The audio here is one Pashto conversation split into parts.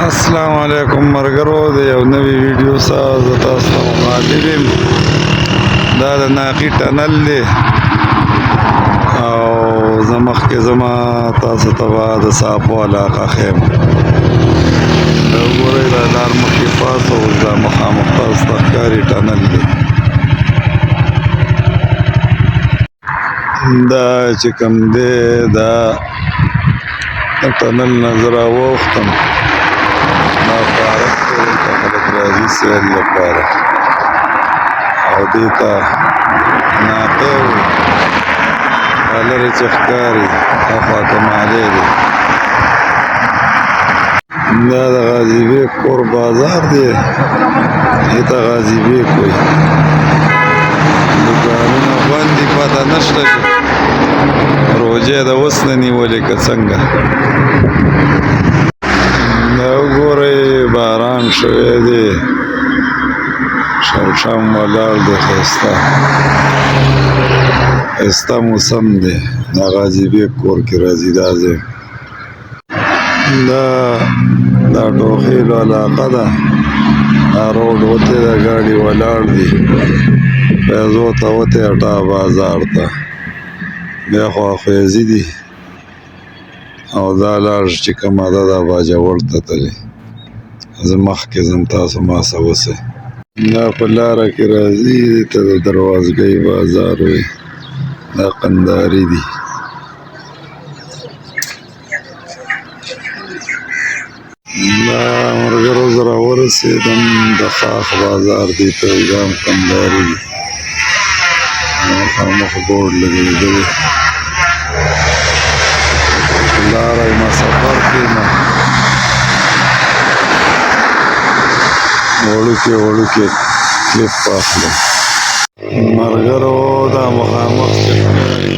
السلام علیکم مرګرو د یو نوی ویډیو سره زه تاسو ته مخاطب یم. دا د ناقي ټنل دی او زه مخکې ځمه تاسو ته به د صافو علاقه ښیم. دا وګورئ دا لار مخکې پاس او دا مخامخ تاسو ته ښکاري ټنل دی. دا چې کوم دی دا د ټنل نه زه راواوښتم. دا پارک دی دلته خلک راځي سیل لپاره او دې ته ناقی وایي. دا لرې چې ښکاري دا خواته مالی دی. دا د غازي بیګ کور بازار دی، دې ته غازي بیګ وایي. دوکانونه بند دي، پته نشته چې روژې د اوس نه نیولې که څنګه. دا وګورئ باران شوی دی، شمشم ولاړ دی، ښایسته موسم دی. دا غازي بیګ کور کې راځي دا ځای. دا ټوخیلو علاقه ده. دا روډ وتی ده، ګاډي ولاړ دي. پیازو ته وتی اټا بازار ته بیا خواخویزي دي او دا لار چې کومه ده دا باجوړ ته تلي. زه مخکې ځم، تاسو ما څه وسئ. دا په لاره کې راځي، دې ته د دروازګۍ بازار وایي. دا قنداري دي. دا مرګرو زه راورسېدم، د خاخ بازار دې ته وایي. دا هم قنداري دي. مخامخ بورډ لګېدلی. لاره یمه سفر کښېنه، وړوکې کلیپ واخلم. مرګرو دا مخامخ چې ښکاري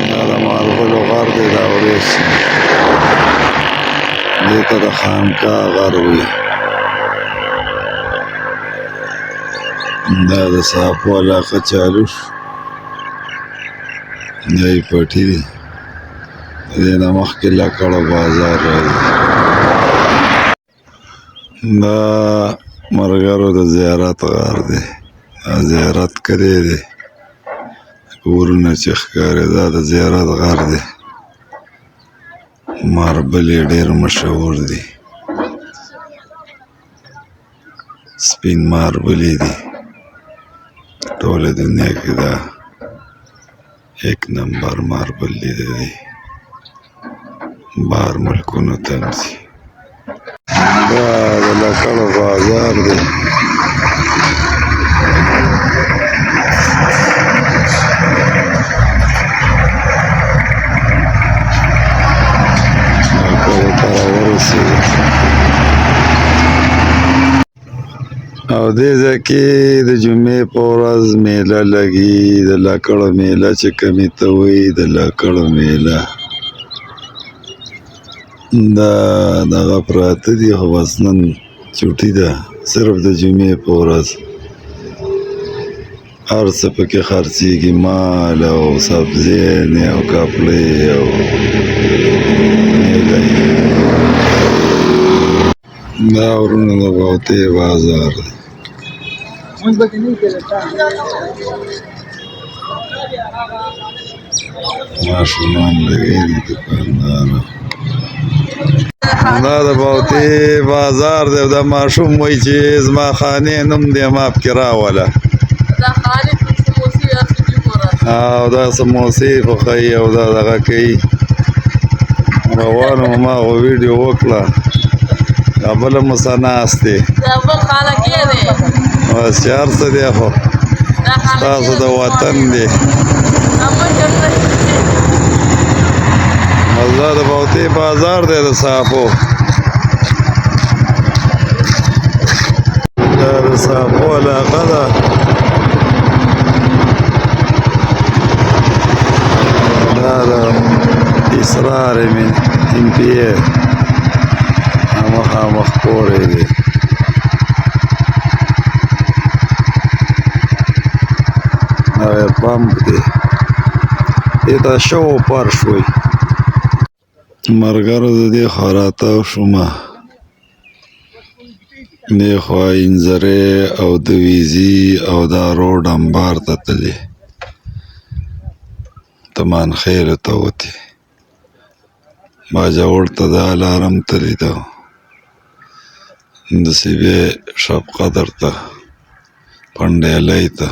دا د ماربلو غر دی. دا وریځ دې ته د خانقاه غر وایي. دا د صافو علاقه چالو شو، دا یې پټي دي. دې نه مخکې لکړه بازار راځي. دا مرګرو د زیارت غار دی. دا زیارت کلی دی، کورونه چې ښکاري دا د زیارت غر دی. ماربل یې ډېر مشهور دي، سپین ماربل یې دي. ټوله دنیا کې دا ایک نمبر ماربل لیده دی، بار ملکونو ته ځي. دا د لکړو بازار دی. او دې ځای کې د جمعې په ورځ میله لګي، د لکړو میله چې کومې ته وایي، د لکړو میله. دا دغه پراته دي، خو بس نن چوټي ده، صرف د جمعې په ورځ هر څه پکې خرڅېږي، مال او سبزیانې او کپړې او میله. دا ورونه د بوتې بازار دی. ماشومان لګی دي، دوکانداران. دا د بوتې بازار دی. دا ماشوم وایي چې زما خانې نوم دی، ما پکې راوله. او دا سموسې پخوي او دا دغه کوي. روان وم، ما خو ویډیو وکړه. دا بله مو څه ناست دی، بس چې هر څه دی خو ستاسو د وطن دی. بس دا د بوتې بازار دی د صافو. دا د صافو علاقه ده. دا د اسرار MP مخامخ کور دی. دا پمپ دی، دې ته شو فرش وایي. ملګرو د دې خوا راتاو شومه دې خوا انځرې او د ویزي او دا روډ امبار ته تللې تمانخیلو ته وتې باجوړ ته دا لارم تللی ده داسې بیا شب قدر ته پنډیلی ته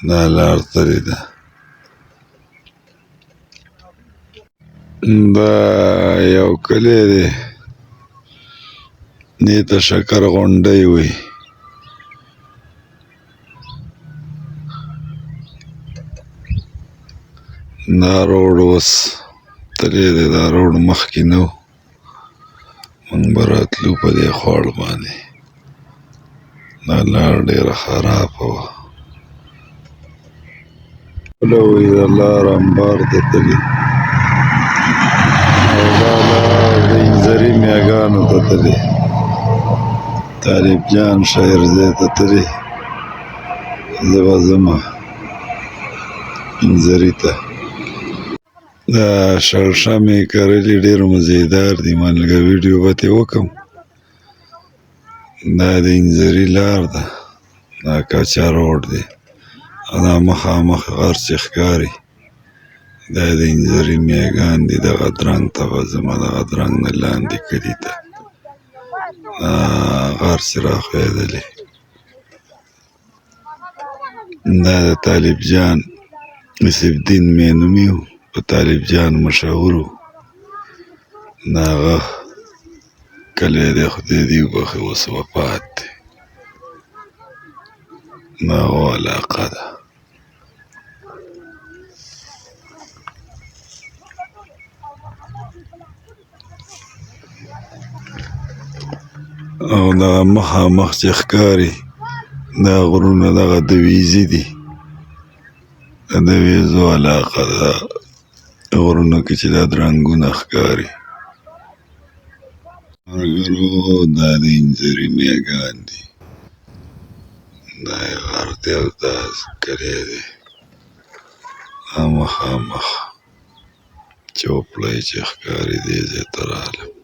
دا لار تللی ده دا یو کلی دی دې ته شکر غونډۍ وایي دا روډ اوس تللی دی دا روډ مخکې نه و موږ به راتلو په دې خوړ باندې دا لار ډېره خرابه وه بله وایي دا لار امبار ته تللي او دا لار د انځري میاګانو ته تللي طالب جان شاعرځای ته تللي زه به ځمه انځري ته دا شړشمې کرلي ډېر مزېدار دي مالګه ویډیو به ترې وکړم دا د انځري لار ده دا کچه روډ دی او دا مخامخ غر چې ښکاري دا د انځري میاګان دي دغه درنګ ته به ځمه دغه درنګ نه لاندې کلي ته غر چې راښویېدلی دا د طالب جان یوسف الدین مینومي و په طالب جان مشهور و د هغه کلی دی خدای دې وبخښي اوس وفات دی د هغو علاقه ده او دغه مخامخ چې ښکاري دا غرونه دغه د ویزي دي د ویزو علاقه ده غرونو کې چې دا درنګونه ښکاري ملګرو دا د انځري میاګان دي دا یې غر دی او دا کلی دی دا مخامخ چوپړی چې ښکاري دې ځای ته راغلم